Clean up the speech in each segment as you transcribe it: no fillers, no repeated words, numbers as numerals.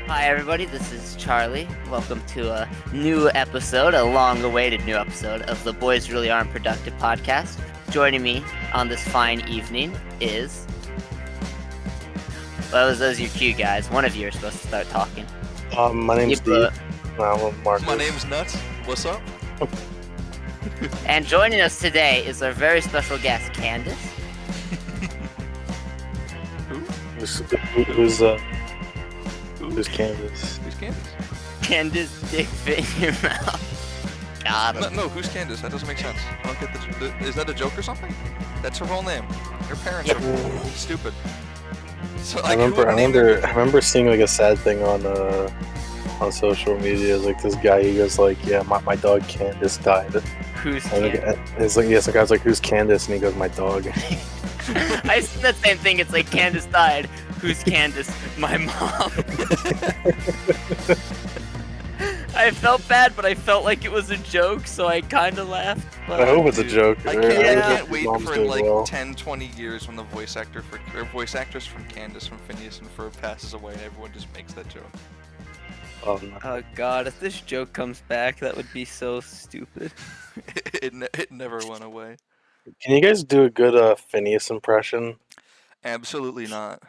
Hi everybody, this is Charlie. Welcome to a new episode, a long-awaited new episode of the Boys Really Aren't Productive podcast. Joining me on this fine evening is... Well, that was your cue, guys. One of you are supposed to start talking. My name's Steve. I'm Marcus. My name's Nuts. What's up? And joining us today is our very special guest, Candace. Who's Candace? Who's Candace? Candace dick fit in your mouth. Got him. No, who's Candace? That doesn't make sense. I don't get is that a joke or something? That's her whole name. Her parents are stupid. So, I remember seeing like a sad thing on social media. Like this guy, he goes like, "Yeah, my dog Candace died." Who's and Candace? It's like, yeah, some guy's like, "Who's Candace?" And he goes, "My dog." I said the same thing. It's like Candace died. Who's Candace? My mom. I felt bad, but I felt like it was a joke, so I kind of laughed. But... I hope it's a joke. I can't wait for like 10, 20 years when the voice actress from Candace from Phineas and Ferb passes away, and everyone just makes that joke. Oh, no. Oh god, if this joke comes back, that would be so stupid. It never went away. Can you guys do a good Phineas impression? Absolutely not.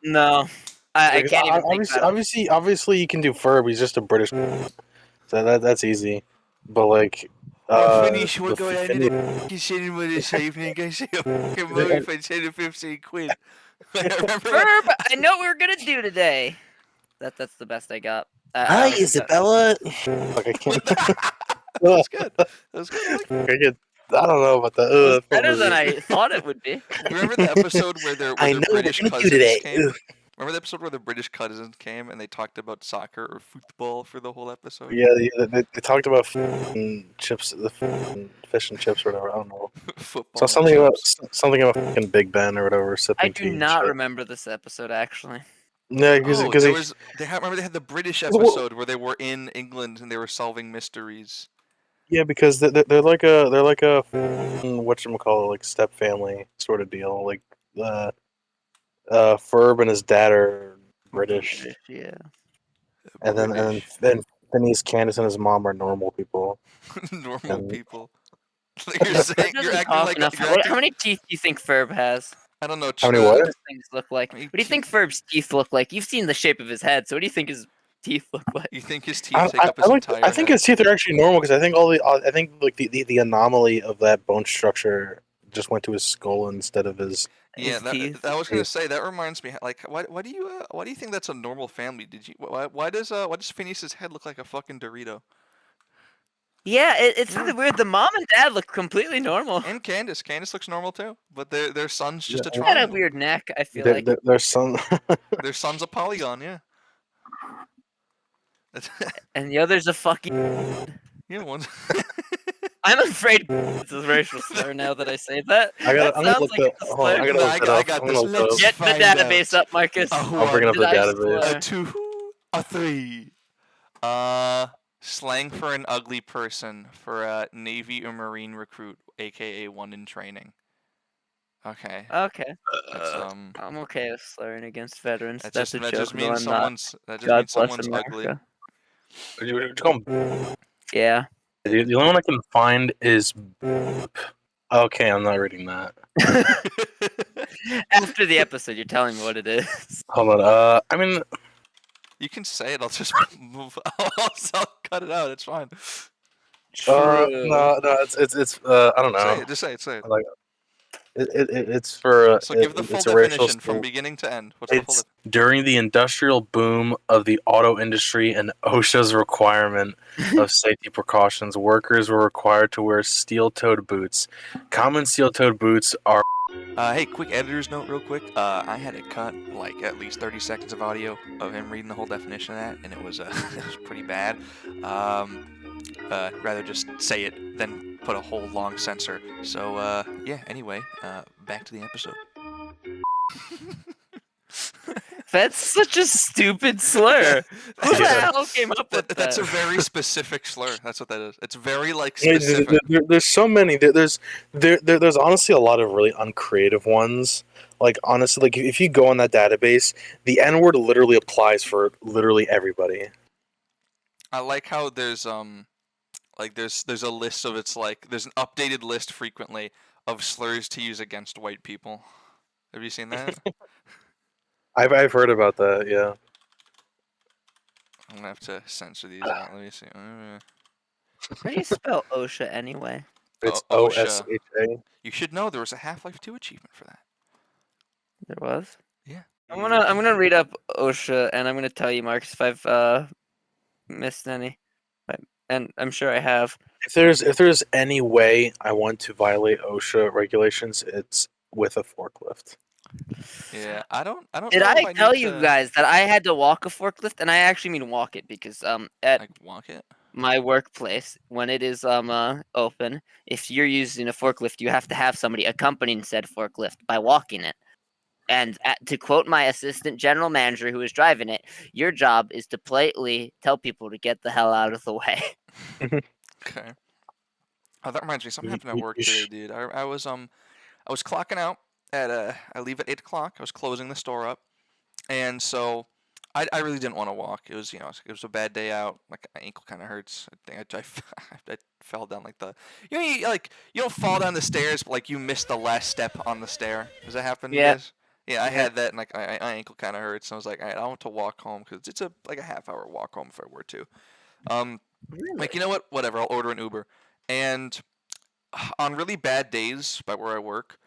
No, I can't even obviously you can do Ferb. He's just a British, so that's easy. But like, Finish what going on in the cinema this evening. I see a fucking movie for 10 to 15 quid. Ferb, I know what we're gonna do today. That's the best I got. Hi, Isabella. Like I can't. That was good. That was good. I don't know about that. Better than I thought it would be. Remember the episode where their British cousins came? Remember the episode where the British cousins came and they talked about soccer or football for the whole episode? Yeah, they talked about chips, fish and chips or whatever. I don't know. Football. So something about fucking Big Ben or whatever. I do not remember this episode actually. No, because remember they had the British episode where they were in England and they were solving mysteries. Yeah, because they're like a whatchamacallit, like step family sort of deal. Like Ferb and his dad are British. Yeah. And then Phineas, Candace, and his mom are normal people. People. You're acting like How many teeth do you think Ferb has? I don't know. How many what? Things look like. What do you think Ferb's teeth look like? You've seen the shape of his head, so what do you think his teeth look like? You think his teeth take up his entire I think head? his teeth are actually normal because I think the anomaly of that bone structure just went to his skull instead of his. Yeah, I was gonna say that reminds me. Like, why do you think that's a normal family? Why does Phineas's head look like a fucking Dorito? Yeah, it's really weird. The mom and dad look completely normal. And Candace looks normal too, but their son's just a They triangle. got a weird neck. I feel like Their son. Their son's a polygon, yeah. And the other's a fucking. Yeah, one's. I'm afraid it's a racial slur now that I say that. I got this. Get the database up, Marcus. I'll bring up the database. A 2, a 3. Slang for an ugly person for a Navy or Marine recruit, aka one in training. Okay. Okay. I'm okay with slurring against veterans. That just means someone's ugly. Yeah. The only one I can find is. Okay, I'm not reading that. After the episode, you're telling me what it is. Hold on. I mean. You can say it. I'll just move. I'll cut it out. It's fine. No. It's. I don't know. Just say it. Like, it's for. So give the full definition from beginning to end. What's the full definition? During the industrial boom of the auto industry and OSHA's requirement of safety precautions, workers were required to wear steel-toed boots. Common steel-toed boots are. Hey, quick editor's note real quick. I had to cut like at least 30 seconds of audio of him reading the whole definition of that, and it was it was pretty bad. Rather just say it than put a whole long censor. So yeah, anyway, back to the episode. That's such a stupid slur. Who the Yeah. hell came up with that? That's a very specific slur. That's what that is. It's very like Yeah, specific. there's so many. There's honestly a lot of really uncreative ones. Like honestly, like if you go on that database, the N word literally applies for literally everybody. I like how there's like there's a list of there's an updated list frequently of slurs to use against white people. Have you seen that? I've heard about that. Yeah. I'm gonna have to censor these out. Let me see. How do you spell OSHA anyway? It's OSHA. OSHA. You should know there was a Half-Life 2 achievement for that. There was. Yeah. I'm gonna read up OSHA and I'm gonna tell you, Marcus, if I've missed any. And I'm sure I have. If there's any way I want to violate OSHA regulations, it's with a forklift. Yeah. I don't Did know if I I tell need you to, guys that I had to walk a forklift? And I actually mean walk it because at like walk it. my workplace, when it is open, if you're using a forklift, you have to have somebody accompanying said forklift by walking it. And to quote my assistant general manager who is driving it, your job is to politely tell people to get the hell out of the way. Okay. Oh, that reminds me. Something You- happened at you- work you today, sh- dude. I was clocking out at I leave at 8 o'clock. I was closing the store up, and so I really didn't want to walk. It was it was a bad day out. Like my ankle kind of hurts. I think I fell down like you don't fall down the stairs, but like you missed the last step on the stair. Does that happen to you Yeah. guys? Yeah, I Yeah. had that, and like my ankle kind of hurts. And I was like, all right, I want to walk home because it's like a half-hour walk home if I were to. Like you know what? Whatever. I'll order an Uber. And on really bad days by where I work,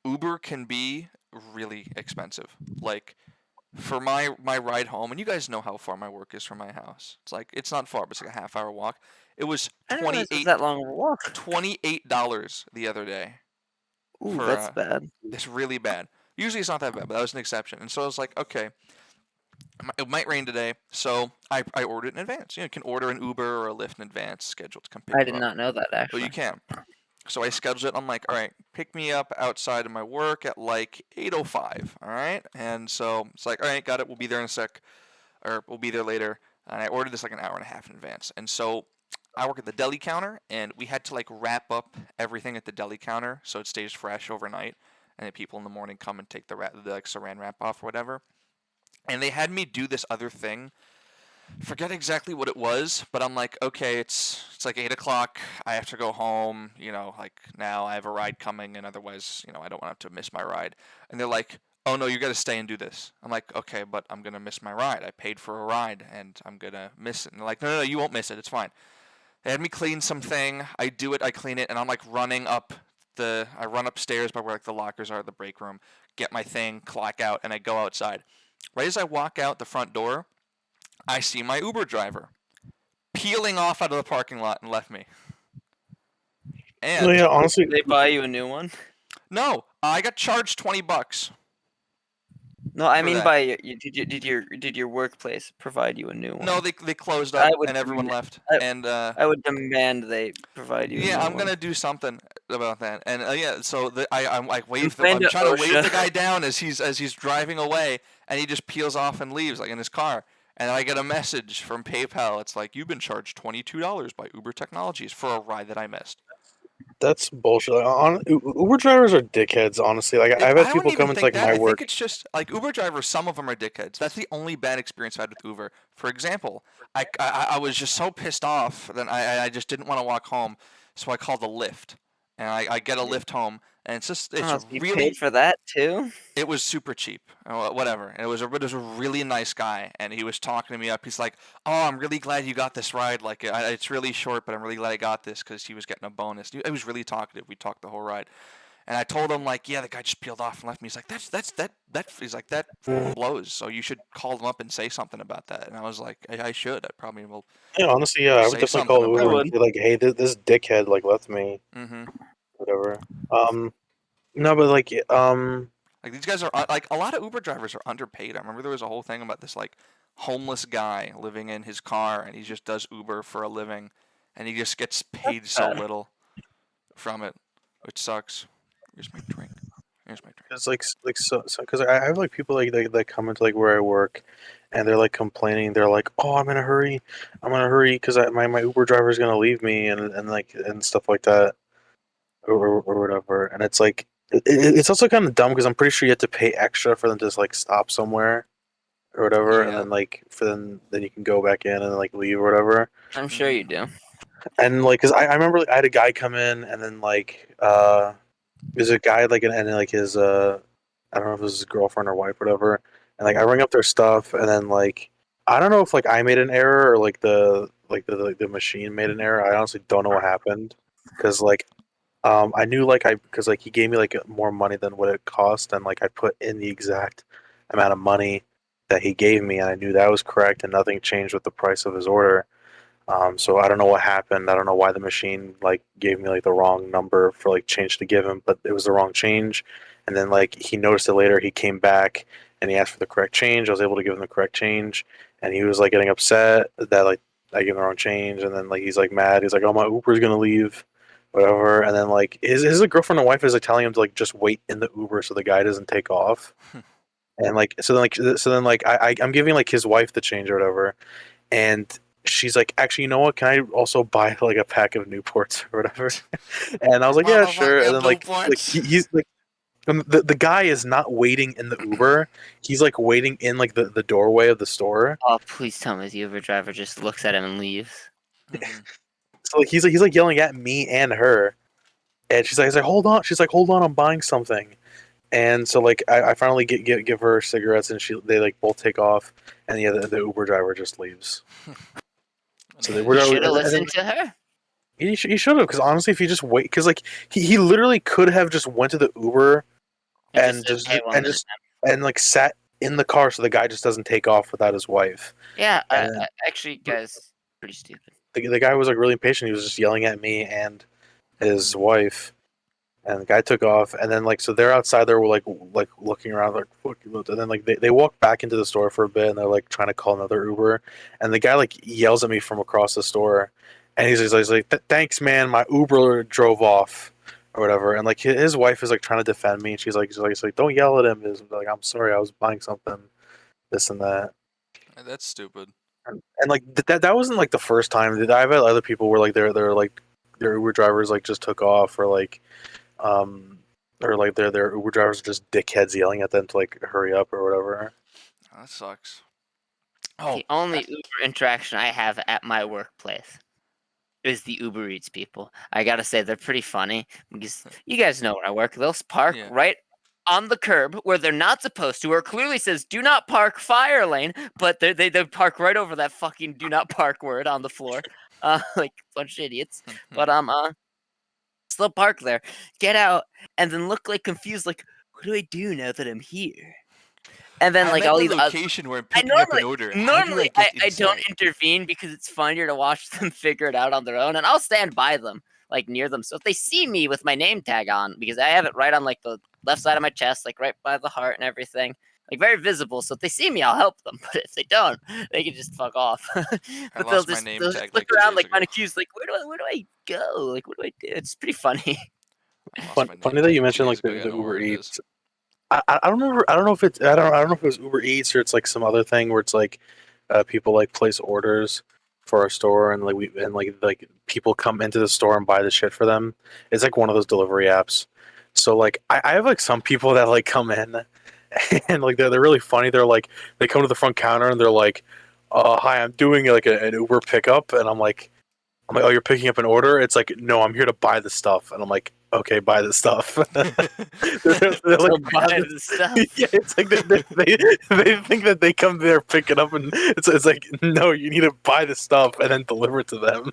Uber can be really expensive. Like for my ride home, and you guys know how far my work is from my house. It's not far, but it's like a half-hour walk. It was I didn't realize it was that long of a walk. $28 the other day Ooh, for that's bad. it's really bad. Usually it's not that bad, but that was an exception. And so I was like, okay, it might rain today, so I ordered in advance. You can order an Uber or a Lyft in advance, scheduled to come pick I you did up. not know that Well, actually. you can. So I scheduled it. I'm like, all right, pick me up outside of my work at like 8:05. All right, and so it's like, all right, got it. We'll be there in a sec, or we'll be there later. And I ordered this like an hour and a half in advance. And so I work at the deli counter, and we had to like wrap up everything at the deli counter so it stays fresh overnight. And then people in the morning come and take the like saran wrap off or whatever. And they had me do this other thing. Forget exactly what it was, but I'm like, okay, it's like 8 o'clock. I have to go home. Like now I have a ride coming, and otherwise, I don't want to miss my ride. And they're like, oh no, you got to stay and do this. I'm like, okay, but I'm gonna miss my ride. I paid for a ride, and I'm gonna miss it. And they're like, no, you won't miss it. It's fine. They had me clean something. I do it. I clean it, and I'm like running up I run upstairs by where like the lockers are, the break room, get my thing, clock out, and I go outside. Right as I walk out the front door, I see my Uber driver peeling off out of the parking lot and left me. No, And yeah, honestly, Did they buy you a new one? no, I got charged $20. No, I For mean that. by did your workplace provide you a new one? No, they closed I up would and everyone demand- left. I- And I would demand they provide you. a yeah, new I'm one. gonna do something about that. And yeah, so I'm like Complain I'm to trying to wave OSHA. the guy down as he's driving away, and he just peels off and leaves like in his car. And I get a message from PayPal. It's like, you've been charged $22 by Uber Technologies for a ride that I missed. that's bullshit. Like, Uber drivers are dickheads. Honestly, like I've I had don't people even come into think like that. my I work. think it's just like Uber drivers. Some of them are dickheads. That's the only bad experience I've had with Uber. For example, I was just so pissed off that I just didn't want to walk home, so I called a Lyft, and I get a Lyft home, and it's Oh, so you really. paid for that too? It was super cheap, whatever. And it was a really nice guy, and he was talking to me up. He's like, "Oh, I'm really glad you got this ride. Like, it's really short, but I'm really glad I got this because he was getting a bonus." He was really talkative. We talked the whole ride, and I told him like, "Yeah, the guy just peeled off and left me." He's like, that." He's like, "That blows. So you should call them up and say something about that." And I was like, I should. I probably will. Yeah, honestly, yeah, I would Say definitely call something about Uber it. and say like, "Hey, this dickhead like left me, Mm-hmm. whatever." No, but like, Like these guys are like a lot of Uber drivers are underpaid. I remember there was a whole thing about this like homeless guy living in his car, and he just does Uber for a living, and he just gets paid so bad. little from it, which sucks. Where's my drink? Here's my drink. It's like so because I have like people like that come into like where I work, and they're like complaining. They're like, "Oh, I'm in a hurry because my Uber driver is gonna leave me," and like and stuff like that, or whatever. And it's like it's also kind of dumb because I'm pretty sure you have to pay extra for them to just like stop somewhere or whatever, and Yeah. then like for then you can go back in and like leave or whatever. I'm sure you do. And like, cause I remember like, I had a guy come in and then like there's a guy like and then like his I don't know if it was his girlfriend or wife or whatever, and like I ring up their stuff and then like I don't know if like I made an error or like the machine made an error. I honestly don't know what happened because like I knew like I because like he gave me like more money than what it cost and like I put in the exact amount of money that he gave me and I knew that was correct and nothing changed with the price of his order. So I don't know what happened. I don't know why the machine like gave me like the wrong number for like change to give him, but it was the wrong change. And then like he noticed it later. He came back and he asked for the correct change. I was able to give him the correct change, and he was like getting upset that like I gave him the wrong change. And then like he's like mad. He's like, "Oh, my Uber's gonna leave, whatever." And then like his girlfriend and wife is like telling him to like just wait in the Uber so the guy doesn't take off. And like so then I'm giving like his wife the change or whatever, and she's like, actually, you know what? Can I also buy like a pack of Newports or whatever? And I was like, yeah, sure. And then like he's like, and the guy is not waiting in the Uber. He's like waiting in like the doorway of the store. Oh, please tell me the Uber driver just looks at him and leaves. Mhm. So like he's like yelling at me and her, and she's like, hold on. She's like, hold on, I'm buying something. And so like I finally give her cigarettes, and they like both take off, and yeah, the Uber driver just leaves. So they Nice. were You should have and then, listened to her. he should have, because honestly, if he just wait, because like he literally could have just went to the Uber and said, "Hey, 1 minute." and like sat in the car so the guy just doesn't take off without his wife. Yeah, And then actually, guys, pretty stupid. the guy was like really impatient. He was just yelling at me and his wife, and the guy took off. And then like so they're outside there, like looking around like fuck you, and then like they walk back into the store for a bit, and they're like trying to call another Uber, and the guy like yells at me from across the store. And he's like, "Thanks, man. My Uber drove off, or whatever." And like his wife is like trying to defend me, and she's like, "Don't yell at him." He's like, "I'm sorry. I was buying something, this and that." That's stupid. And like that wasn't like the first time. I've had other people where like they're like their Uber drivers like just took off, um, or like their Uber drivers are just dickheads yelling at them to like hurry up or whatever. That sucks. The only Uber interaction I have at my workplace is the Uber Eats people. I gotta say they're pretty funny because you guys know where I work. They'll park Yeah. right on the curb where they're not supposed to, where it clearly says "Do not park, fire lane," but they park right over that fucking "Do not park" word on the floor, like a bunch of idiots. But still park there, get out, and then look like confused, like what do I do now that I'm here? And then I'm like at I'll the either location where I'm I picking up an order. How do normally I get I don't inside? intervene because it's funnier to watch them figure it out on their own, and I'll stand by them, like near them. So if they see me with my name tag on, because I have it right on like the left side of my chest, like right by the heart and everything, like very visible. So if they see me, I'll help them. But if they don't, they can just fuck off. But lost my name they'll tag just look like 2 around days like ago. kind of confused, like where do I go? Like what do I do? It's pretty funny. I lost my name Funny that tag you 2 mentioned days like ago. I the don't know Uber where it is. Eats. I don't remember. I don't know if it's. I don't know if it was Uber Eats or it's like some other thing where it's like people like place orders for our store and like people come into the store and buy the shit for them. It's like one of those delivery apps. So like I have like some people that like come in and like they're really funny. They're like they come to the front counter and they're like, "Hi, I'm doing like an Uber pickup," and I'm like, "Oh, you're picking up an order?" It's like, "No, I'm here to buy the stuff," and I'm like, "Okay, buy the stuff." They're like, Buy the stuff. yeah, it's like they think that they come there, pick it up, and it's like, no, you need to buy the stuff and then deliver it to them.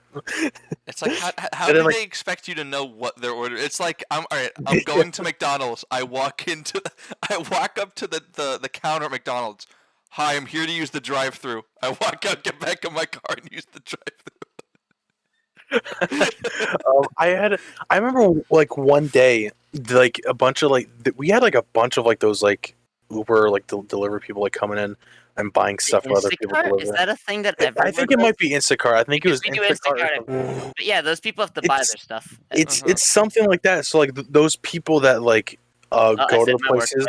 It's like how And do then, like, they expect you to know what their order? It's like I'm all right. I'm going to McDonald's. I walk up to the counter at McDonald's. Hi, I'm here to use the drive-through. I walk out, get back in my car, and use the drive-through. I remember like one day, like a bunch of like we had like a bunch of like those like Uber like delivery people like coming in and buying stuff for other people to Instacart? Is deliver. that a thing that I everyone think it does? might be Instacart. I think it was We do Instacart. Or Instacart. something. But yeah, those people have to buy It's their stuff. it's something like that. So like those people that like I go to said the my places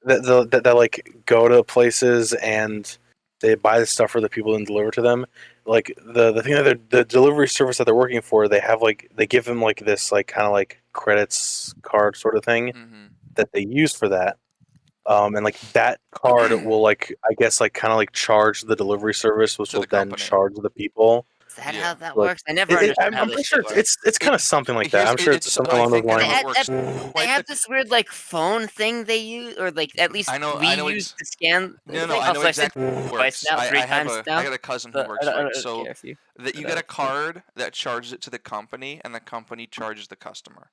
workplace. that like go to places and they buy the stuff for the people and deliver to them. Like the thing that the delivery service that they're working for, they have like they give them like this like kind of like credits card sort of thing Mm-hmm. that they use for that. And like that card will like I guess like kind of like charge the delivery service, which To will the then company. charge the people. Is that Yeah. how that Like works? I never understood how I'm this pretty shit sure works. it's kind of something like that. I'm sure it's something I along those think I know They how lines. it had works. they Quite have the, this weird like phone thing they use, or like at least we I know use to scan the no, thing. I know Also, I said exactly how it twice works. now, three times I now. got a cousin who But works for I it. don't So care if you. that you get a card that charges it to the company, and the company charges the customer.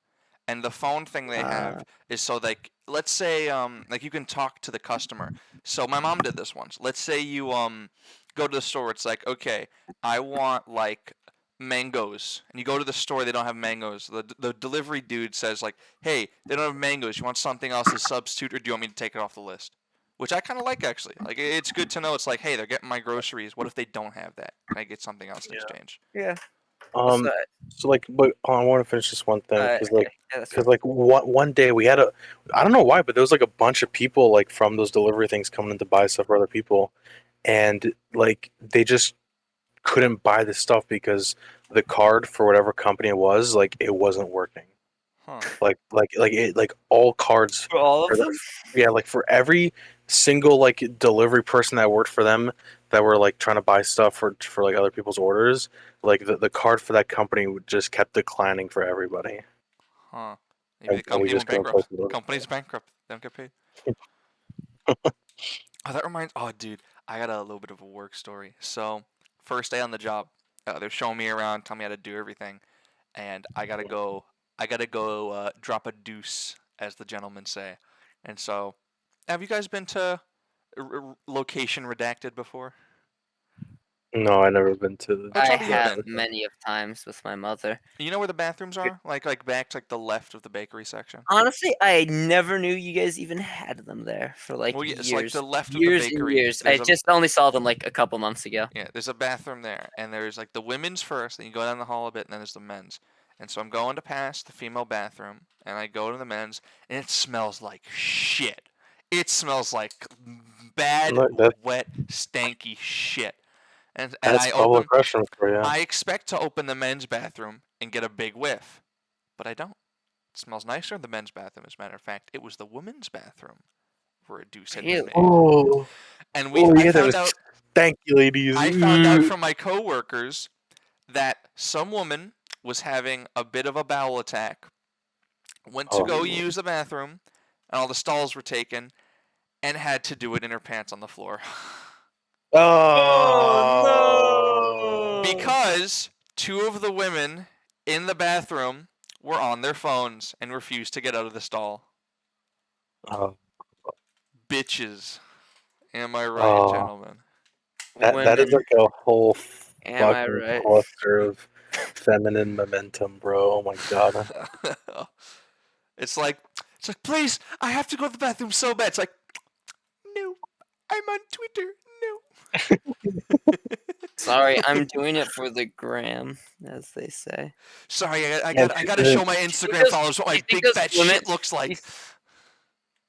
And the phone thing they have is so like let's say like you can talk to the customer. So my mom did this once. Let's say you go to the store. It's like okay, I want like mangoes, and you go to the store. They don't have mangoes. The delivery dude says like, hey, they don't have mangoes. You want something else as substitute, or do you want me to take it off the list? Which I kind of like actually. Like it's good to know. It's like, hey, they're getting my groceries. What if they don't have that? Can I get something else in exchange? Yeah. Um, so like, but I want to finish this one thing because Okay. Yeah, that's fine. like one day we had I don't know why, but there was like a bunch of people like from those delivery things coming in to buy stuff for other people, and like they just couldn't buy the stuff because the card for whatever company it was like it wasn't working. Huh. Like all cards For all for of them. yeah, like for every single like delivery person that worked for them that were like trying to buy stuff for like other people's orders, like the card for that company just kept declining for everybody. Huh. Maybe the And we company just went couldn't place bankrupt. the order. Company's bankrupt. They don't get paid. Oh, that reminds. Oh, dude, I got a little bit of a work story. So, first day on the job, they're showing me around, telling me how to do everything, and I gotta go. I gotta go drop a deuce, as the gentlemen say. And so, have you guys been to location redacted before? No, I never been to Which I one do you that. have been? many of times with my mother. You know where the bathrooms are? Like back to like the left of the bakery section. Honestly, I never knew you guys even had them there for like Well, yeah, it's like the years, left of the years and bakery. years. I just only saw them like a couple months ago. Yeah, there's a bathroom there, and there's like the women's first, then you go down the hall a bit, and then there's the men's. And so I'm going to pass the female bathroom, and I go to the men's, and it smells like shit. It smells like bad, Look, wet, stanky shit. And that's I public open, restroom for you. I expect to open the men's bathroom and get a big whiff, but I don't. It smells nicer in the men's bathroom. As a matter of fact, it was the women's bathroom where a deuce had been Really? made. Oh, And oh I yeah, there found was out stanky ladies. I found out from my coworkers that some woman was having a bit of a bowel attack, went to Oh, go use the bathroom, and all the stalls were taken, and had to do it in her pants on the floor. oh no! Because two of the women in the bathroom were on their phones and refused to get out of the stall. Oh, Bitches. Am I right, oh, gentlemen? that is Women, like a whole am I fucking right? cluster of feminine momentum, bro. Oh my god. It's like, please, I have to go to the bathroom so bad. It's like, no, I'm on Twitter. No. Sorry, I'm doing it for the gram, as they say. Sorry, I And, got to show my Instagram followers what Do my you think big those fat women? shit looks like.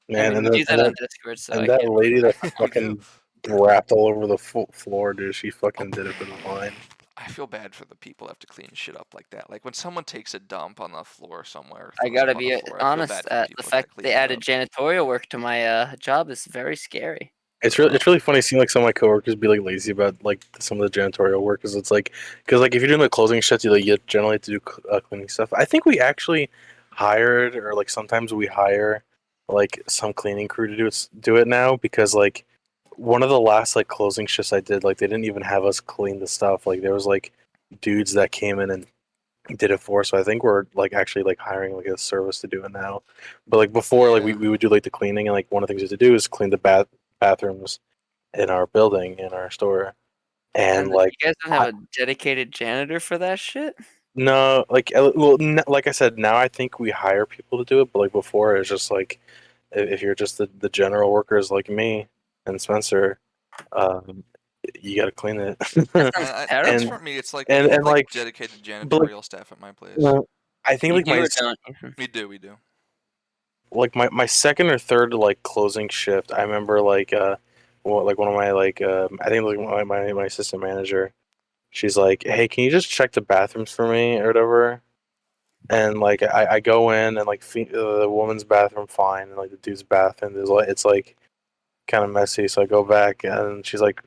I man, mean, we do that on Discord, so and I that can't. lady that We do. fucking rapped all over the floor, dude. She fucking did it for the vine. I feel bad for the people that have to clean shit up like that. Like when someone takes a dump on the floor somewhere, I throws gotta up on the be floor, I feel honest. bad for The people that gotta fact clean they that added up. janitorial work to my job is very scary. It's really funny seeing like some of my coworkers be like lazy about like some of the janitorial work because it's like because like if you're doing the closing shifts you generally have to do cleaning stuff. I think we actually hired or like sometimes we hire like some cleaning crew to do it now because like one of the last like closing shifts I did like they didn't even have us clean the stuff like there was like dudes that came in and did it for us. So I think we're like actually like hiring like a service to do it now. But like before like Yeah. we would do like the cleaning and like one of the things we had to do is clean the bathrooms in our building in our store and And like you guys don't have a dedicated janitor for that shit? no like well like I said now I think we hire people to do it but like before it's just like if you're just the general workers like me and Spencer um you gotta clean it That sounds It's and terrible. for me. It's like and we have and like like dedicated but like janitorial staff at my place. I think You like do or don't? We do. like my second or third like closing shift, I remember like like one of my like I think like my assistant manager, she's like, hey, can you just check the bathrooms for me or whatever? And like I go in and like the woman's bathroom fine, and like the dude's bathroom is like it's like kind of messy. So I go back and she's like,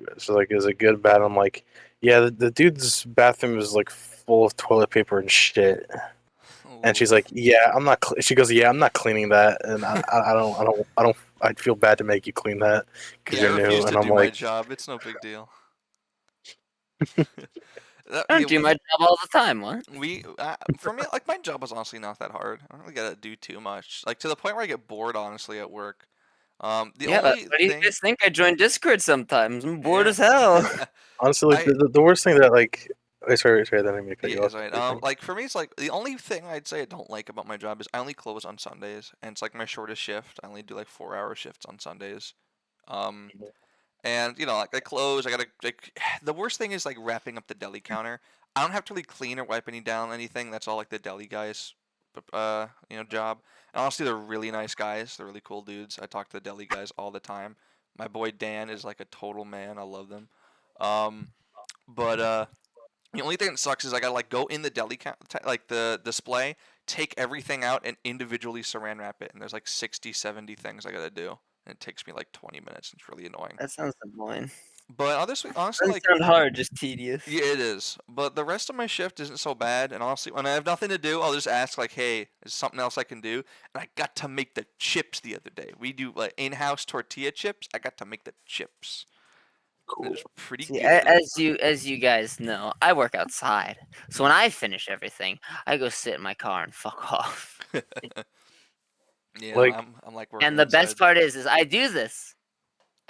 is it good, bad? I'm like, yeah, the dude's bathroom is like full of toilet paper and shit. And she's like, yeah, I'm not. She goes, yeah, I'm not cleaning that, and I feel bad to make you clean that because Yeah, I you're refuse new. to And I'm do my like, job. It's no big deal. I Yeah, don't do my job all the time. What? for me, like my job was honestly not that hard. I don't really gotta do too much. Like to the point where I get bored, honestly, at work. The Yeah, but only what do you thing, guys think? I join Discord sometimes. I'm bored yeah, as hell. honestly, like I the worst thing that like, sorry, I didn't mean to cut yeah, you off. it's right. Like for me, it's like the only thing I'd say I don't like about my job is I only close on Sundays, and it's like my shortest shift. I only do like 4-hour shifts on Sundays. Um, and like I close, I gotta like the worst thing is like wrapping up the deli counter. I don't have to really clean or wipe any down anything. That's all like the deli guys, job. And honestly, they're really nice guys. They're really cool dudes. I talk to the deli guys all the time. My boy Dan is like a total man. I love them. But the only thing that sucks is I gotta like go in the like the display, take everything out, and individually saran wrap it. And there's like 60, 70 things I gotta do, and it takes me like 20 minutes. It's really annoying. That sounds annoying. But honestly, Doesn't like sound hard, just tedious. yeah, it is. But the rest of my shift isn't so bad. And honestly, when I have nothing to do, I'll just ask like, "Hey, is something else I can do?" And I got to make the chips the other day. We do like in-house tortilla chips. I got to make the chips. Cool. It was pretty See, good. as you guys know, I work outside. So when I finish everything, I go sit in my car and fuck off. Yeah, Like, I'm like working And the best outside. part is I do this,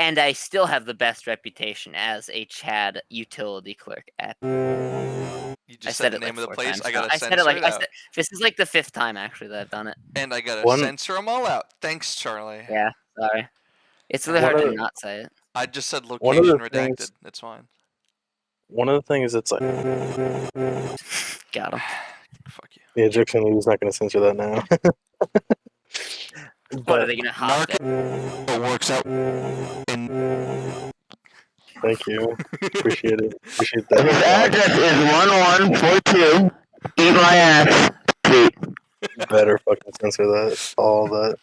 and I still have the best reputation as a Chad utility clerk at. You I just said said the it like name of the 4 place. times I now. gotta I said it censor like it I out. said. This is like the 5th time actually that I've done it. And I gotta one censor them all out. Thanks, Charlie. Yeah, sorry. It's really And hard one to of not say it. I just said one of location the redacted. things It's fine. one of the things that's like, Got him. Fuck you. the Egyptian league is not going to censor that now. What are But they gonna hop Market works out in. thank you, appreciate it, appreciate His that. address is 1142. Eat my ass. Sweet. Better fucking censor that, all that.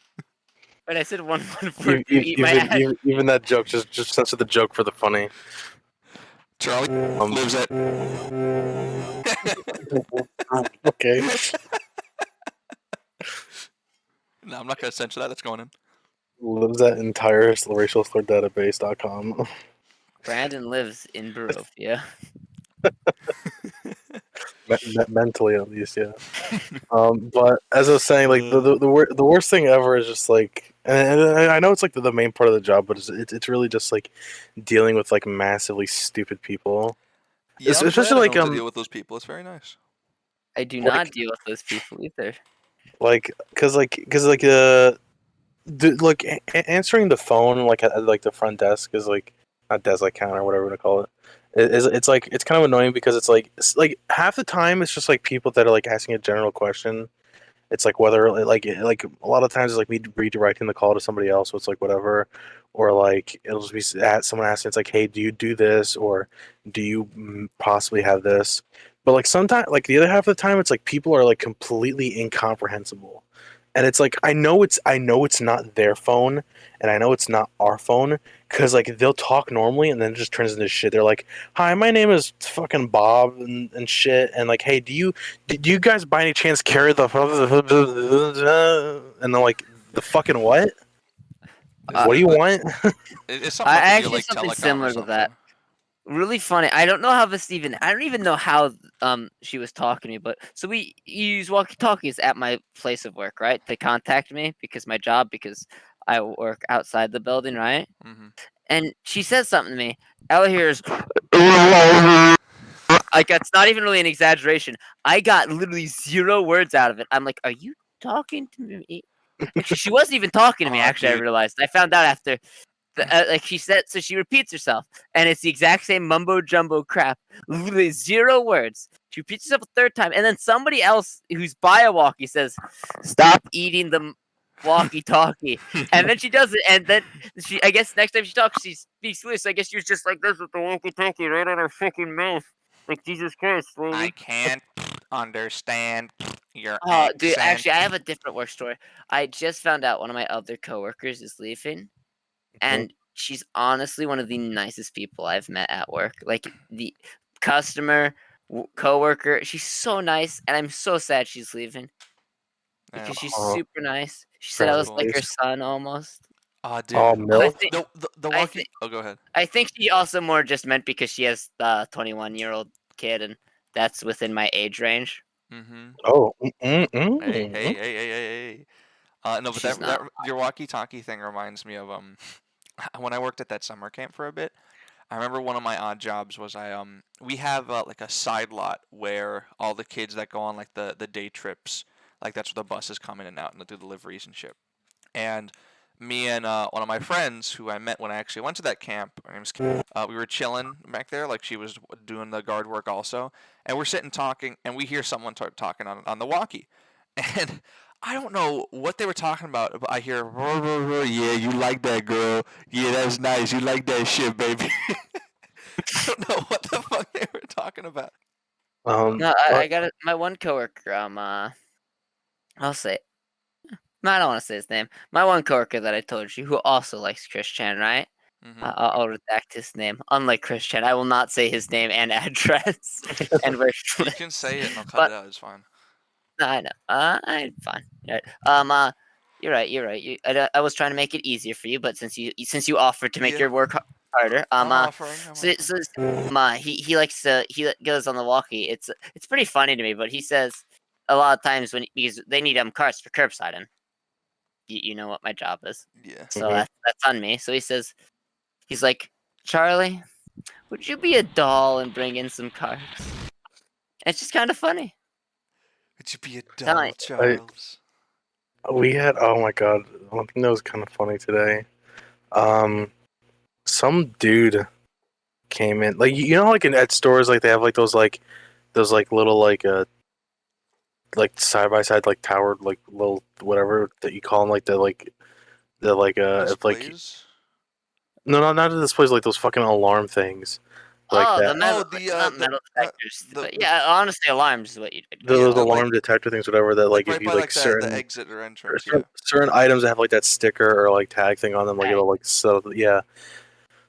But I said 114. Eat my Even ass. even that joke, just censor the joke for the funny. Charlie lives at. Okay. No, I'm not gonna censor that. That's going in. Lives at entire racial slur database.com. Brandon lives in Barovia. Mentally, at least, yeah. But as I was saying, like the worst thing ever is just like, and I know it's like the main part of the job, but it's really just like dealing with like massively stupid people. Yeah, I'm Especially glad I like don't have to deal with those people. It's very nice. I do Like- not deal with those people either. like answering the phone like at like the front desk is like not desk, like counter, whatever you want to call it. It's like it's kind of annoying because it's like half the time it's just like people that are like asking a general question. It's like whether like a lot of times it's like me redirecting the call to somebody else, so it's like whatever, or like it'll just be someone asking, it's like, hey, do you do this, or do you possibly have this? But like sometimes, like the other half of the time, it's like people are like completely incomprehensible, and it's like I know it's not their phone, and I know it's not our phone, because like they'll talk normally and then it just turns into shit. They're like, hi, my name is fucking Bob and shit, and like, hey, do you guys by any chance carry the and then like the fucking what? What do you want? It's something I up to do, actually like something telecom or similar to something. that. Really funny. I don't know how this even. I don't even know how she was talking to me. But so we use walkie-talkies at my place of work, right? To contact me because I work outside the building, right? Mm-hmm. And she says something to me. Ella hears like it's not even really an exaggeration. I got literally 0 words out of it. I'm like, "Are you talking to me?" Actually, she wasn't even talking to me. Aw, Actually, I dude. realized. I found out after. Like she said, so she repeats herself, and it's the exact same mumbo jumbo crap. Literally 0 words. She repeats herself a 3rd time, and then somebody else who's by a walkie says, "Stop eating the walkie-talkie, and then she does it, and then I guess next time she talks, she speaks English. I guess she was just like this with the walkie-talkie right on her fucking mouth, like Jesus Christ, I lady. can't understand your Oh, dude, accent. actually, I have a different work story. I just found out one of my other coworkers is leaving, and she's honestly one of the nicest people I've met at work. Like the customer, coworker, she's so nice, and I'm so sad she's leaving Yeah. because she's Oh, super nice. She said I was like her please. son almost. Dude. Oh, I milk. think The I walkie. think Oh, go ahead. I think she also more just meant because she has the 21-year-old kid, and that's within my age range. Mm-hmm. Oh, Hey. No, but She's that not. your walkie-talkie thing reminds me of when I worked at that summer camp for a bit. I remember one of my odd jobs was we have like a side lot where all the kids that go on like the day trips, like that's where the buses come in and out and do deliveries and shit. And me and one of my friends who I met when I actually went to that camp, her name's we were chilling back there, like she was doing the guard work also, and we're sitting talking, and we hear someone talking on the walkie, and I don't know what they were talking about, but I hear, yeah, you like that girl, yeah, that's nice, you like that shit, baby. I don't know what the fuck they were talking about. No, I got it. My one coworker. I'll say. No, I don't want to say his name. My one coworker that I told you, who also likes Christian, right? Mm-hmm. I'll redact his name. Unlike Christian, I will not say his name and address and where he You lives. can say it and I'll cut But it out. It's fine. no, I know. I'm fine. Right. You're right. You're right. I was trying to make it easier for you, but since you offered to make Yeah. your work harder, I'm offering. he likes to goes on the walkie. It's pretty funny to me, but he says a lot of times because they need cars for curbside, you know what my job is. Yeah. So that's on me. So he's like, Charlie, would you be a doll and bring in some cars? It's just kind of funny. Would you be a Telling doll, Charles? We had, oh my god, one thing that was kind of funny today. Some dude came in, like you know, like at stores, like they have like those little like side by side like towered like little whatever that you call them, like if like Displays? no, not the displays, like those fucking alarm things, like Oh, that. the metal, not metal detectors. But yeah, honestly, alarms is what you. Those like, alarm detector things, whatever. That like if right you by like the certain exit or entrance. Yeah. certain items that have like that sticker or like tag thing on them, like Right. it'll like so yeah.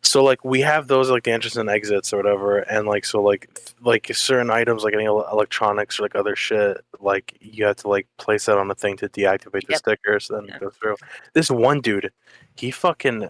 So like we have those like the entrance and exits or whatever, and like so like certain items like any electronics or like other shit, like you have to like place that on the thing to deactivate the Yep. stickers, then Yeah. go through. This one dude, he fucking,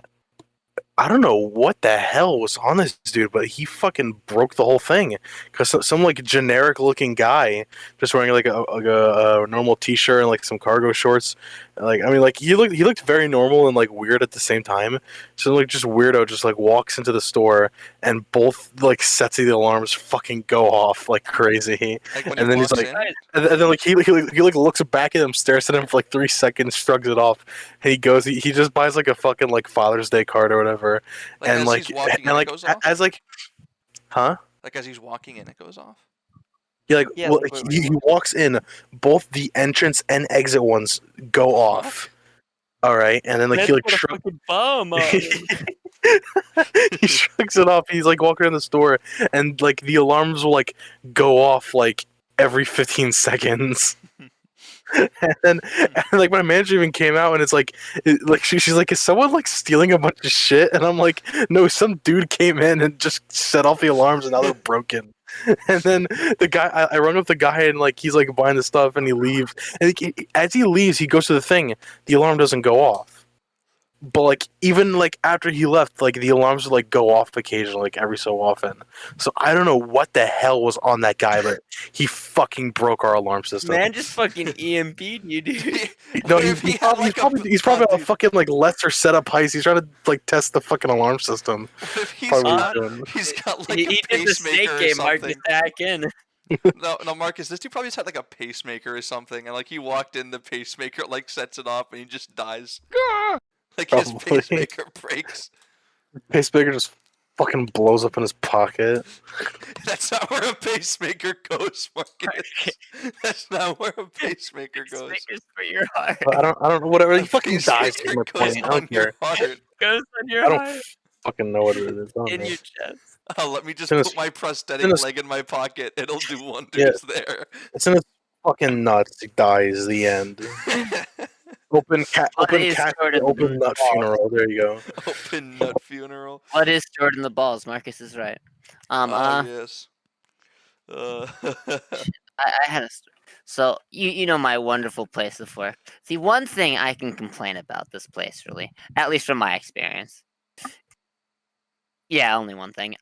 I don't know what the hell was on this dude, but he fucking broke the whole thing because some like generic looking guy just wearing like a normal t-shirt and like some cargo shorts. Like I mean, like he looked very normal and like weird at the same time. So like just weirdo just like walks into the store and both like sets of the alarms fucking go off like crazy. Like when And he then he's walks like, in. and then like he like looks back at him, stares at him for like 3 seconds, shrugs it off, and he goes. He just buys like a fucking like Father's Day card or whatever, Like and as like he's walking and in, it like goes off. as like, huh? Like as he's walking in, it goes off. Yeah, like Yeah, well, like what he walks in, both the entrance and exit ones go off. All right, and then like he like fucking bomb. he shrugs it off. He's like walking in the store, and like the alarms will like go off like every 15 seconds. and like my manager even came out and it's like she's like, is someone like stealing a bunch of shit? And I'm like, no, some dude came in and just set off the alarms and now they're broken. And then the guy, I rung up the guy and like he's like buying the stuff and he leaves, and as he leaves he goes to the thing, the alarm doesn't go off. But like even like after he left, like the alarms would like go off occasionally, like every so often. So I don't know what the hell was on that guy, but he fucking broke our alarm system. Man, just fucking EMP'd you, dude. No, What if he had, like, he's probably on a dude. fucking like lesser setup heist. He's trying to like test the fucking alarm system. What if Probably what he's got like he a did the snake pacemaker or game, Marcus. something? Back in. No, Marcus. This dude probably just had like a pacemaker or something, and like he walked in, the pacemaker like sets it off, and he just dies. Like his Probably. pacemaker breaks. Pacemaker just fucking blows up in his pocket. That's not where a pacemaker goes, Marcus. That's not where a pacemaker goes. Pacemakers for your heart. But I don't know, whatever. He A fucking dies pacemaker in my goes plane. I on don't your care. heart. Goes on your I don't heart. fucking know what it is. I don't In know. your chest. Oh, let me just in his- put my prosthetic in his- leg in my pocket. It'll do wonders there. It's in his fucking nuts. He dies. The end. Open What is casket, Jordan open nut Balls? funeral. There you go. Open nut funeral. What is Jordan the balls? Marcus is right. Yes. Uh, I had a so you know my wonderful place of work. See, one thing I can complain about this place, really, at least from my experience. Yeah, only one thing.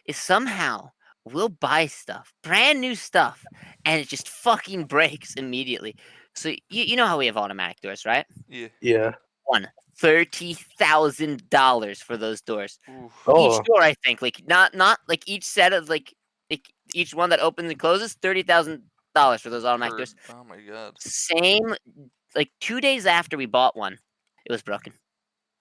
Is somehow we'll buy stuff, brand new stuff, and it just fucking breaks immediately. So you know how we have automatic doors, right? yeah. Yeah. $30,000 for those doors. Oof. Oh. Each door, I think, like not like each set of like each one that opens and closes, $30,000 for those automatic doors. Oh my god. Same, like 2 days after we bought one, it was broken.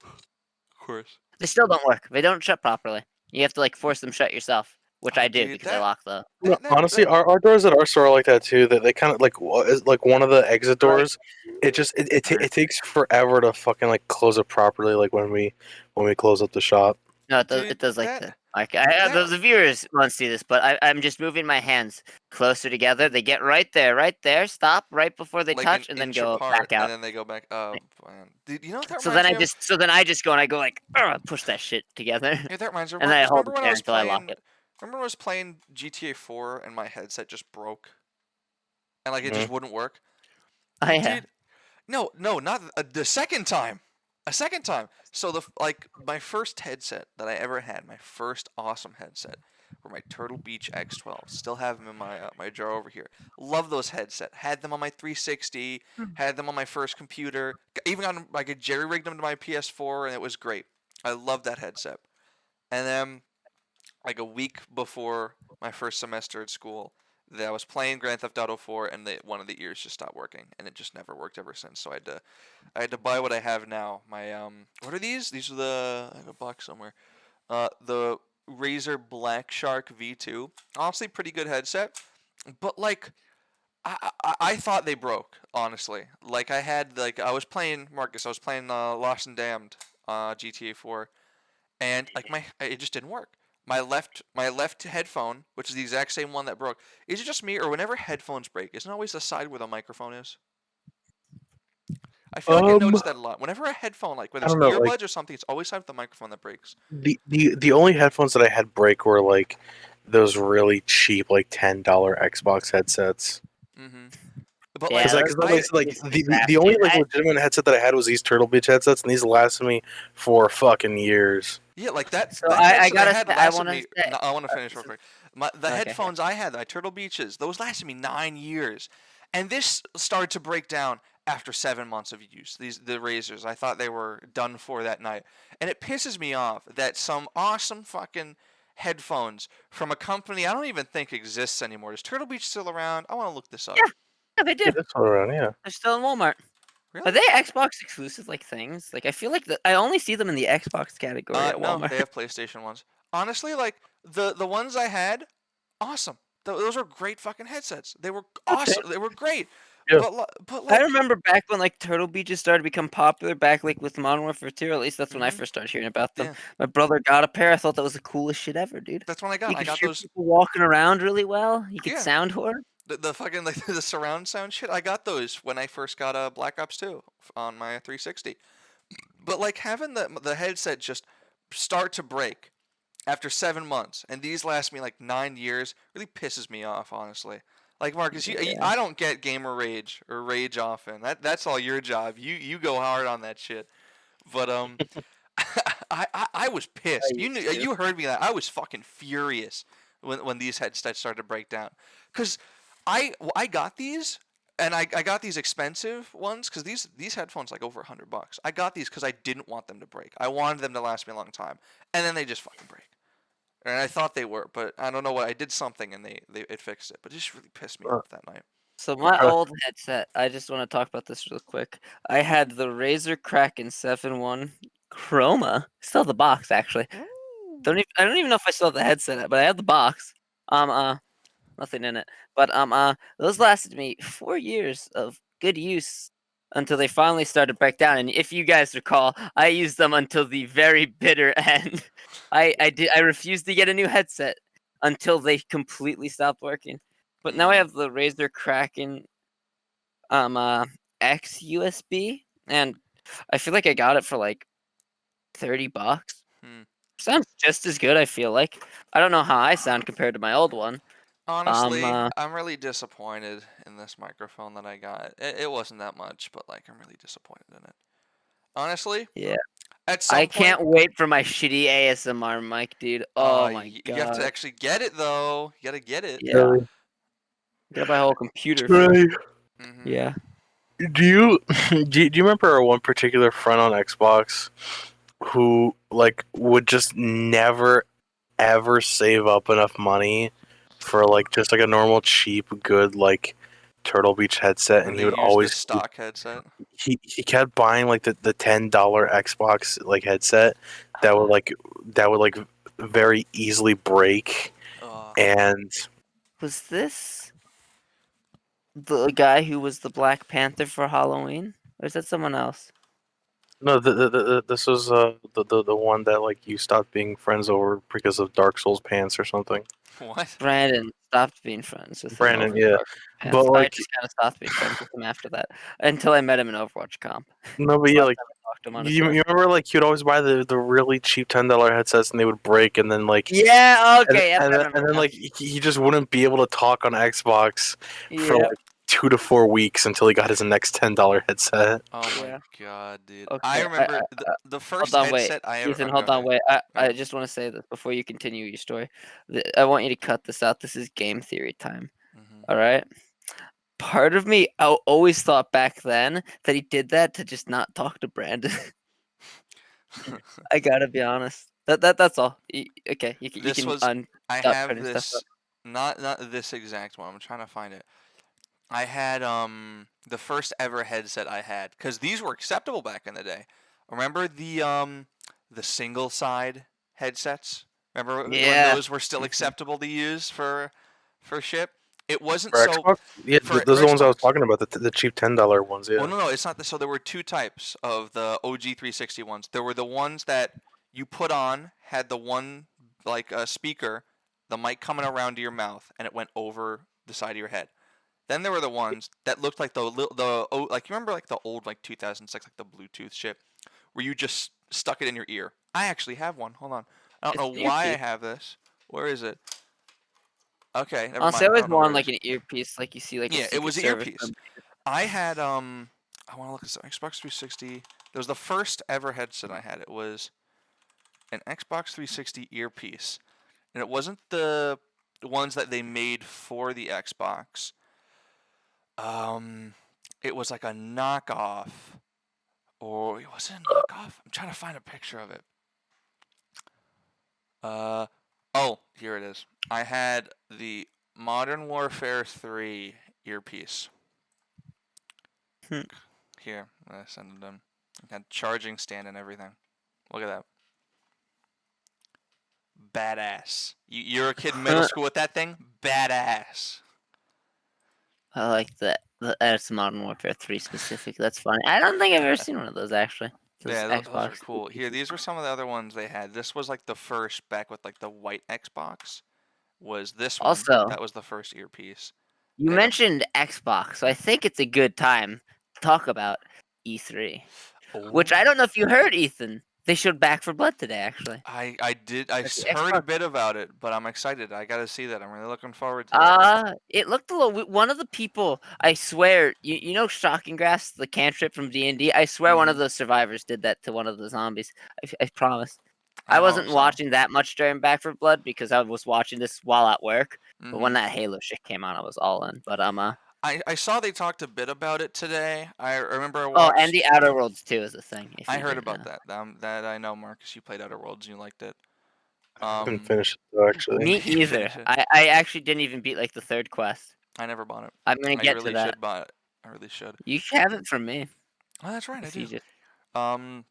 Of course. They still don't work. They don't shut properly. You have to like force them shut yourself, which Oh, I do dude, because I that- lock the. No, honestly, our doors at our store are like that too. That they kind of like one of the exit doors. It just it takes forever to fucking like close it properly. Like when we close up the shop. No, it does. Dude, it does like that- the. Like that- the viewers won't see this, but I'm just moving my hands closer together. They get right there. Stop right before they like touch, an and then inch go apart, back out. and then they go back. Oh man. Dude, you know what that So then reminds I just go and I go like, push that shit together. Yeah, that reminds me. And then I hold Remember it when there I was until I lock playing? it. Remember when I was playing GTA 4 and my headset just broke, and like it just wouldn't work. Oh yeah. Dude, no, not the second time. A second time. So my first headset that I ever had, my first awesome headset, were my Turtle Beach X12. Still have them in my drawer over here. Love those headset. Had them on my 360. Had them on my first computer. Even on I could jerry rig them to my PS4, and it was great. I loved that headset. And then, like a week before my first semester at school, I was playing Grand Theft Auto 4, and one of the ears just stopped working, and it just never worked ever since. So I had to buy what I have now. My what are these? These are I have a box somewhere. The Razer Black Shark V2. Honestly, pretty good headset, but like. I thought they broke, honestly. Like I was playing Marcus. I was playing Lost and Damned, GTA 4, and like it just didn't work. My left headphone, which is the exact same one that broke. Is it just me, or whenever headphones break, isn't it always the side where the microphone is? I feel like I noticed that a lot. Whenever a headphone, like whether I it's don't know, earbuds like- or something, it's always side with the microphone that breaks. The only headphones that I had break were like those really cheap like $10 Xbox headsets. Mm-hmm. But Yeah, like, those- The only like legitimate headset that I had was these Turtle Beach headsets, and these lasted me for fucking years. yeah, like that. So that I headset gotta had say- I lasted wanna me. say- No, I want to finish real quick. The Okay. headphones I had, my Turtle Beaches, those lasted me 9 years, and this started to break down after 7 months of use. The Razors, I thought they were done for that night, and it pisses me off that some awesome fucking headphones from a company I don't even think exists anymore. Is Turtle Beach still around? I want to look this up. Yeah, they do. Yeah, that's all around, yeah. They're still in Walmart. Really? Are they Xbox exclusive like things? Like I feel like I only see them in the Xbox category at No, Walmart. they have PlayStation ones. Honestly, like the ones I had, awesome. Those were great fucking headsets. They were awesome. They were great. Yeah. But I like, remember back when like Turtle Beaches started to become popular, back like with Modern Warfare 2, or at least that's when I Mhm. first started hearing about them. Yeah. My brother got a pair. I thought that was the coolest shit ever, dude. that's when I You got. I could got hear those. people walking around really well. You could Yeah. sound horror. The fucking like the surround sound shit. I got those when I first got Black Ops 2 on my 360. But like having the headset just start to break after 7 months, and these last me like 9 years, really pisses me off, honestly. Like Marcus, I don't get gamer rage or rage often. That's all your job. You go hard on that shit. But I was pissed. You heard me that I was fucking furious when these headsets started to break down, because I got these. And I got these expensive ones because these headphones like over $100. I got these because I didn't want them to break. I wanted them to last me a long time, and then they just fucking break. And I thought they were, but I don't know what I did something and it fixed it. But it just really pissed me off that night. So my old headset, I just want to talk about this real quick. I had the Razer Kraken 7.1 Chroma. Still the box actually. I don't even know if I still have the headset, but I have the box. Nothing in it. But those lasted me 4 years of good use until they finally started to break down. And if you guys recall, I used them until the very bitter end. I refused to get a new headset until they completely stopped working. But now I have the Razer Kraken X USB, and I feel like I got it for like $30. Hmm. Sounds just as good, I feel like. I don't know how I sound compared to my old one. Honestly, I'm really disappointed in this microphone that I got. It wasn't that much, but like I'm really disappointed in it. Honestly, Yeah. at some I point, can't wait for my shitty ASMR mic, dude. Oh my you have to god. actually get it though. You gotta get it. Yeah. Get my whole computer. Really? Hmm. Yeah. Do you do you remember one particular friend on Xbox who like would just never ever save up enough money for like just like a normal cheap good like Turtle Beach headset, and And he they would use the always stock headset. he kept buying like the $10 Xbox like headset that would like very easily break, Ugh. and Was this the guy who was the Black Panther for Halloween? Or is that someone else? no, this was the one that like you stopped being friends over because of Dark Souls pants or something. What? Brandon stopped being friends with him Brandon, over yeah, Dark but Pants. I like just kind of stopped being friends with him after that until I met him in Overwatch comp. no, but That's the yeah, last like time I talked to him on his you remember like you'd always buy the really cheap $10 headsets and they would break, and then like Yeah, okay, yep, I and remember then now. like he just wouldn't be able to talk on Xbox for Yeah, like 2 to 4 weeks until he got his next $10 headset. Oh my yeah. god, dude. I Okay, remember the first hold on, wait. headset I ever. Ethan, Go hold on, ahead. wait. Go I ahead. just want to say this before you continue your story. I want you to cut this out. This is game theory time. Mhm. All right. Part of me always thought back then that he did that to just not talk to Brandon. I gotta be honest. That's all. Okay, you This can was. I stop have turning stuff up. this. Not this exact one. I'm trying to find it. I had the first ever headset I had because these were acceptable back in the day. Remember the single side headsets? Remember when Yeah. those were still Mhm. acceptable to use for ship? It wasn't For so Xbox, yeah, for those are the ones I was Xbox. talking about, the cheap $10 ones, Well, yeah. no, it's not. So there were two types of the OG 360 ones. There were the ones that you put on, had the one like a speaker, the mic coming around to your mouth, and it went over the side of your head. Then there were the ones that looked like like you remember like the old like 2006 like the Bluetooth shit where you just stuck it in your ear. I actually have one. Hold on. I don't It's know an why I earpiece. have this. Where is it? Okay, never Honestly, I mind. I always don't know where want it like is. an earpiece, like you see like a Yeah, it Secret was the Service. earpiece. I had I want to look at this Xbox 360. It was the first ever headset I had. It was an Xbox 360 earpiece, and it wasn't the ones that they made for the Xbox. Um, it was like a knockoff, or it wasn't a knockoff. I'm trying to find a picture of it. Uh, oh, here it is. I had the Modern Warfare 3 earpiece. Hmm. Here, I sent it in. It had charging stand and everything. Look at that. Badass. You're a kid in middle school with that thing? Badass. I like that. That's Modern Warfare 3 specific. That's funny. I don't think I've ever seen one of those actually. Those Yeah, those are Xbox. cool. Here, these were some of the other ones they had. This was like the first back with like the white Xbox. Was this one? Also, That was the first earpiece. you They had mentioned Xbox, so I think it's a good time to talk about E3. Which I oh, don't know if you heard, Ethan. They showed Back for Blood today, actually. I did. I At the heard a Xbox. bit about it, but I'm excited. I got to see that. I'm really looking forward to that. It looked a little. One of the people, I swear, you know, Shocking Grass, the cantrip from D&D. I swear, one of Mhm. the survivors did that to one of the zombies. I promise. I I hope wasn't so. watching that much during Back for Blood because I was watching this while at work. But when Mhm. that Halo shit came out, I was all in. But I saw they talked a bit about it today. I remember I oh, and watched. the Outer Worlds too is a thing. If I you heard didn't about know. that. That I know, Marcus. You played Outer Worlds and you liked it. I haven't finished it though, actually. Me You didn't either. finish it. I actually didn't even beat like the third quest. I never bought it. I'm gonna I get to really that. should buy it. I really should. You have it from me Oh, that's right. I if you do. just. Um,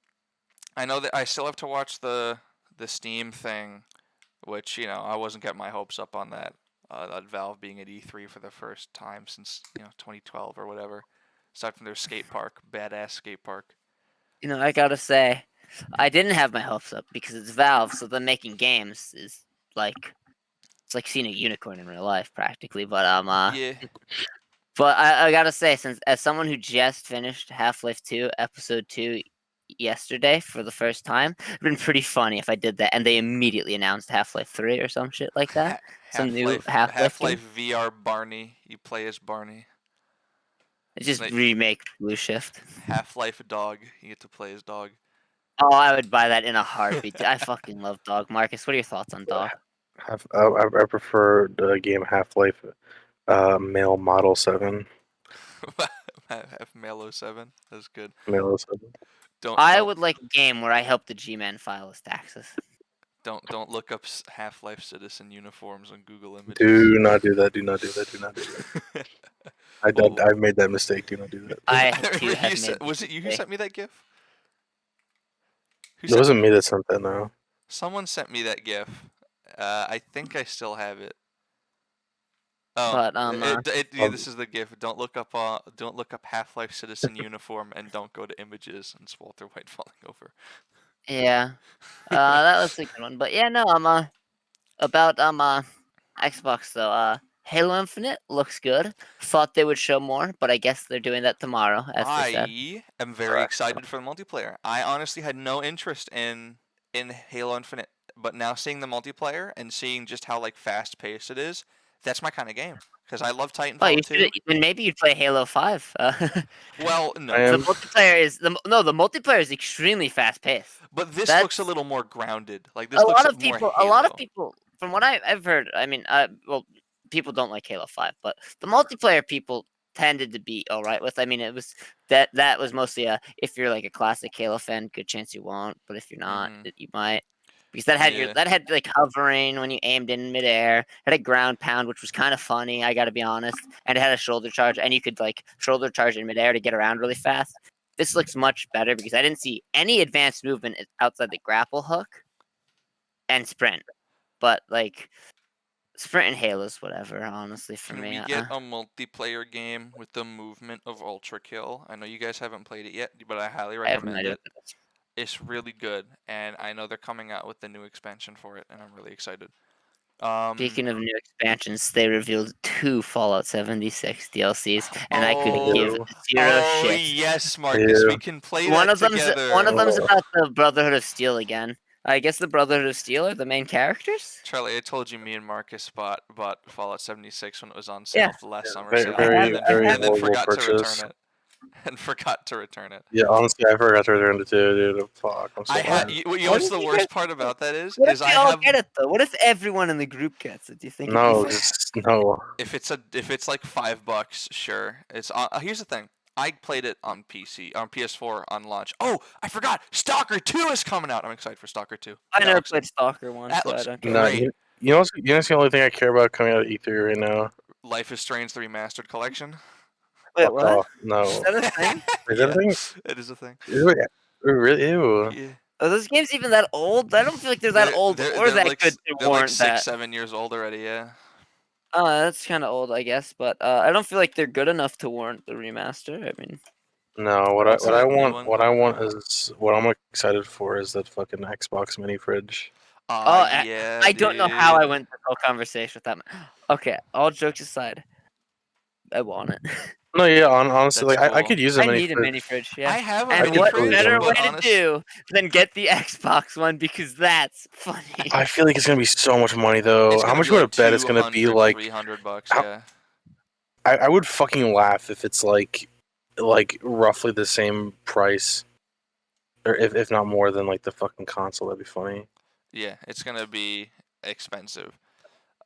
I know that I still have to watch the Steam thing, which I wasn't getting my hopes up on that. That Valve being at E3 for the first time since 2012 or whatever. Aside from their skate park, badass skate park. I gotta say, I didn't have my hopes up because it's Valve, so them making games is like it's like seeing a unicorn in real life practically. But Yeah. But I gotta say, since as someone who just finished Half-Life 2 Episode 2 yesterday for the first time, it'd been pretty funny if I did that and they immediately announced Half-Life 3 or some shit like that. Some new Half-Life game. Half-Life VR Barney. You play as Barney. Just remake Blue Shift. Half-Life Dog. You get to play as Dog. Oh, I would buy that in a heartbeat. I fucking love Dog. Marcus, what are your thoughts on Dog? I prefer the game Half-Life Male Model 7. Male 07. That's good. Male 7. I would like a game where I help the G-Man file his taxes. Don't look up Half-Life Citizen uniforms on Google Images. Do not do that. Do not do that. Do not do that. I've made that mistake. Do not do that. I too have made. Was it you who sent me that GIF? It wasn't me that sent that. No. Someone sent me that GIF. I think I still have it. Oh, but this is the GIF. Don't look up Half-Life Citizen uniform, and don't go to images. And it's Walter White falling over. Yeah, that was a good one. But yeah, no, I'm about Xbox though. Halo Infinite looks good. Thought they would show more, but I guess they're doing that tomorrow, as they said. I am very excited for the multiplayer. I honestly had no interest in Halo Infinite, but now seeing the multiplayer and seeing just how fast paced it is, that's my kind of game. Because I love Titanfall 2. Then maybe you'd play Halo 5. Well, no. The multiplayer is extremely fast paced. But this looks a little more grounded. A lot of people, from what I've heard, I mean, people don't like Halo 5, but the multiplayer people tended to be all right with. I mean, it was that was mostly if you're like a classic Halo fan, good chance you won't, but if you're not, you might. Because that had like hovering when you aimed in midair. It had a ground pound, which was kind of funny, I gotta be honest. And it had a shoulder charge, and you could shoulder charge in midair to get around really fast. This looks much better because I didn't see any advanced movement outside the grapple hook and sprint. But sprint and Halo's whatever, honestly, for me. Can we get a multiplayer game with the movement of Ultra Kill? I know you guys haven't played it yet, but I highly recommend it. It's really good, and I know they're coming out with the new expansion for it, and I'm really excited. Speaking of new expansions, they revealed 2 Fallout 76 DLCs, and I could give zero shit. Oh yes, Marcus, we can play that together. One of them's about the Brotherhood of Steel again. I guess the Brotherhood of Steel are the main characters. Charlie, I told you me and Marcus bought Fallout 76 when it was on sale last summer, and then forgot to return it. And forgot to return it. Yeah, honestly, I forgot to return it too, dude. Fuck, I'm so bad. You know what's the worst part about that is? What if I all get it though? What if everyone in the group gets it? Do you think? No, no. If it's like $5, sure. It's here's the thing. I played it on PC, on PS4 on launch. Oh, I forgot. Stalker 2 is coming out. I'm excited for Stalker 2. I never played Stalker 1. That looks great. You know the only thing I care about coming out of E3 right now? Life is Strange: The Remastered Collection. Wait, what? Oh, no. Is that a thing? Is that a thing? It is a thing. Really? Ew. Yeah. Are those games even that old? I don't feel like they're that old or that good to warrant that. They're 6-7 years old already, yeah. That's kind of old, I guess, but I don't feel like they're good enough to warrant the remaster. I mean, no. What I want is what I'm excited for is that fucking Xbox mini fridge. Yeah. I don't know how I went the whole conversation with that. Okay, all jokes aside, I want it. No, yeah, honestly, I could use a mini fridge. I need a mini fridge, yeah. I have a and mini what fridge. better way to do than get the Xbox one because that's funny. I feel like it's gonna be so much money though. How much would I bet it's gonna be like $300? Yeah. I would fucking laugh if it's like roughly the same price, or if not more than the fucking console. That'd be funny. Yeah, it's gonna be expensive.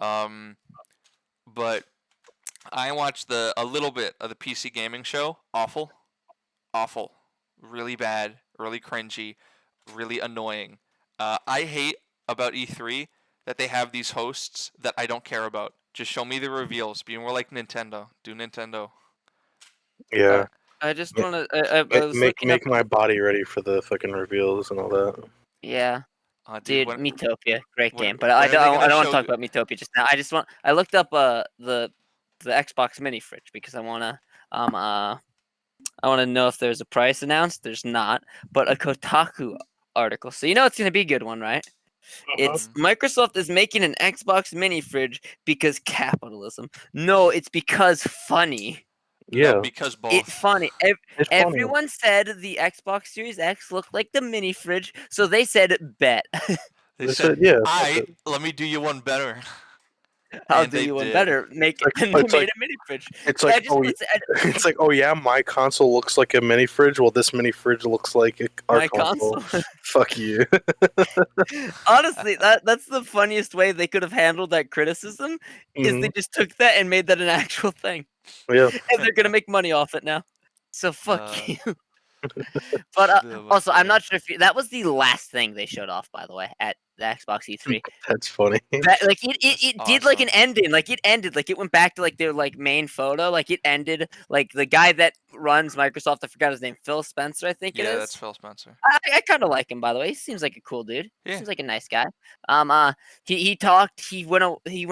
But I watched a little bit of the PC gaming show. Awful. Really bad. Really cringy. Really annoying. I hate about E3 that they have these hosts that I don't care about. Just show me the reveals. Be more like Nintendo. Do Nintendo. Yeah. I just want to. Make my body ready for the fucking reveals and all that. Yeah. Dude, when, Metopia, great when- game. But when I are they don't gonna want to show- talk about Metopia just now. I looked up the Xbox mini fridge because I wanna know if there's a price announced. There's not, but a Kotaku article. So you know it's gonna be a good one, right? It's Microsoft is making an Xbox mini fridge because capitalism. No, it's because funny. Yeah, No, because both. It's funny. it's funny. Everyone said the Xbox Series X looked like the mini fridge, so they said bet. They That's said, it, yeah, that's it. let me do you one better. I'll And do they you one did. better. Make it. It's And like- they it's made like- a mini fridge. It's I like, just oh, want to say, it's like, oh yeah, my console looks like a mini fridge. Well, this mini fridge looks like our my console. Fuck you. Honestly, that's the funniest way they could have handled that criticism. Is they just took that and made that an actual thing, Yeah. and they're gonna make money off it now. So fuck you. But That was also, I'm funny. not sure if that was the last thing they showed off, by the way, at the Xbox E3. That's funny. Like it That's did like an awesome. ending. Like it ended. Like it went back to like their like main photo. Like it ended. Like the guy that runs Microsoft, I forgot his name, Phil Spencer, I think it Yeah, is. that's Phil Spencer. I kind of like him, by the way. He seems like a cool dude. Yeah. Seems like a nice guy. He talked. He went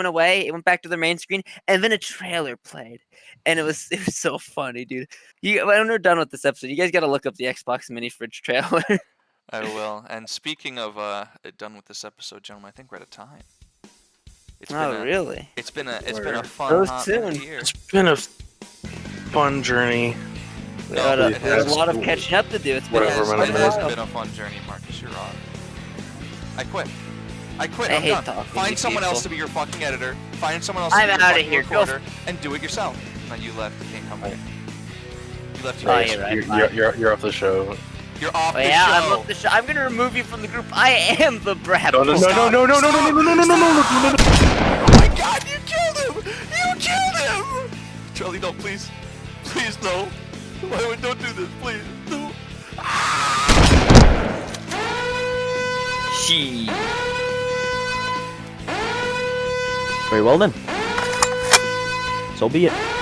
away. It went back to the main screen, and then a trailer played, and it was so funny, dude. When we're done with this episode, you guys got to look up the Xbox mini fridge trailer. I will. And speaking of done with this episode, gentlemen, I think we're out of time. It's Oh, really? It's been a Word. fun That was hot soon. minute year. It's been a fun journey. But, it there's has- a lot of catching up to do. It's been, Whatever, it's man, been It a has while. been a fun journey, Marcus. You're wrong. I quit. I I'm hate done. talking to Find someone else to people. be your fucking editor. Find someone else to I'm be your outta fucking here. Go recorder, and do it yourself. No, you left. You can't come back. You left. Oh, Your you're right. You're off the show. You're off Oh, the yeah, show. I'm off the show. I'm gonna remove you from the group. I am the brat. No, no, no, Stop. no, no, no, no, no, no, no, no, no, no, no, no. Oh my God! You killed him! You killed him! Charlie, no, please, please, no. Why would don't do this, please, no. She. Very well then. So be it.